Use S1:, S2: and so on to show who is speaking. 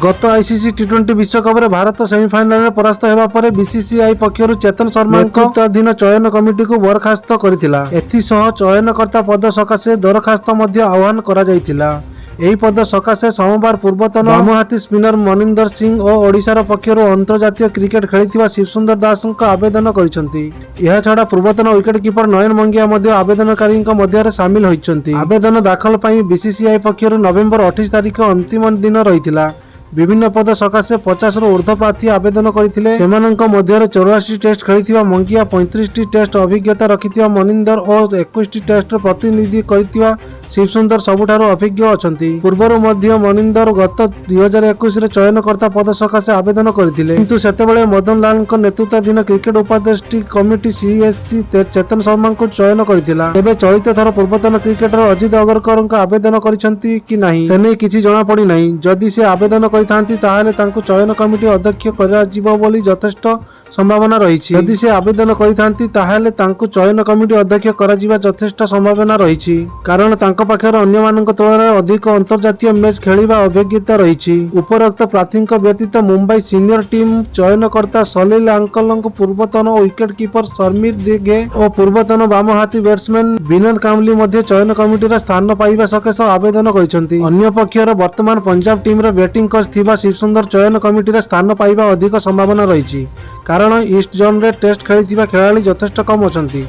S1: गत आईसीसी टी20 विश्वकप रे भारत सेमिफाइनल में परास्त हेबा परे बीसीसीआई पक्षरु चेतन शर्मा नेतृत्वाधीन चयन कमिटी को बरखास्त करिथिला। एथिसह चयनकर्ता पद सकाशे दरखास्त मध्य आह्वान करा जायथिला। एही पद सकाशे सोमवार पूर्वतन बामहाती स्पिनर मनिंदर सिंह और ओडिशार पक्षरु अंतर्जातीय क्रिकेट खेलिथिबा शिवसुंदर दास आवेदन करिसंती। यह छडा पूर्वतन विकेट कीपर नयन मंगिया मध्य आवेदनकारी मध्य सामिल होइचंती। आवेदन दाखल पई बीसीसीआई पक्षरु नवेम्बर 28 तारिख अंतिम दिन रहिथिला। विभिन्न पद सकाशे 50 रु ऊर्ध्व प्रार्थी आवेदन करथिले। सेमानंक मध्यरे 84 टेस्ट खेलिथिबा मंगिया, 35 टेस्ट अभिज्ञता रखिथिबा मनिंदर और 21 टेस्ट प्रतिनिधि करथिबा शिवसुंदर सबुठारु अभिज्ञ अछंती। पूर्वरु मध्य मनिंदर गत 2021 रे चयनकर्ता पद सकाशे आवेदन करथिले, किंतु सेतेबेले मदन लाल नेतृत्वाधीन क्रिकेट उपाध्यक्ष कमिटी सीएससी चेतन शर्मा को चयन करथिला। तेबे चलित थर पूर्वतन क्रिकेटर अजित अगरकर आवेदन करिसंती कि नाही सेने किछि जणा पड़ी नाही। जदि से आवेदन करिथांती ताहाले तांको चयन कमिटी अध्यक्ष कराजिबो बोली यथेष्ट संभावना रहिछि। यदि से आवेदन करिथांती ताहाले तांको चयन कमिटी अध्यक्ष कराजिबा यथेष्ट संभावना रहिछि, कारण तांको पाखर अन्य मानक तुलनाରେ अधिक अंतर्जातीय मैच खेलिबा अभिज्ञता रहिछि। उपरोक्त प्रार्थीଙ୍କ व्यतीत मुंबई सीनियर टीम चयनकर्ता सलील अंकल पूर्वतन विकेट कीपर शर्मीर दिगे और पूर्वतन बामहाती बैट्समैन विनोद कांबली मध्य चयन कमिटी स्थान पाइबा सकाशे आवेदन करिसंती। अन्य पक्षर वर्तमान पंजाब टीम रे बैटिंग कोच थिबा शिवसुंदर चयन कमिटी स्थान पाइबा अधिक संभावना रहिछि, कारण ईस्ट जोन रे टेस्ट खेलिथिबा खेलाड़ी यथेष्ट कम अछंती।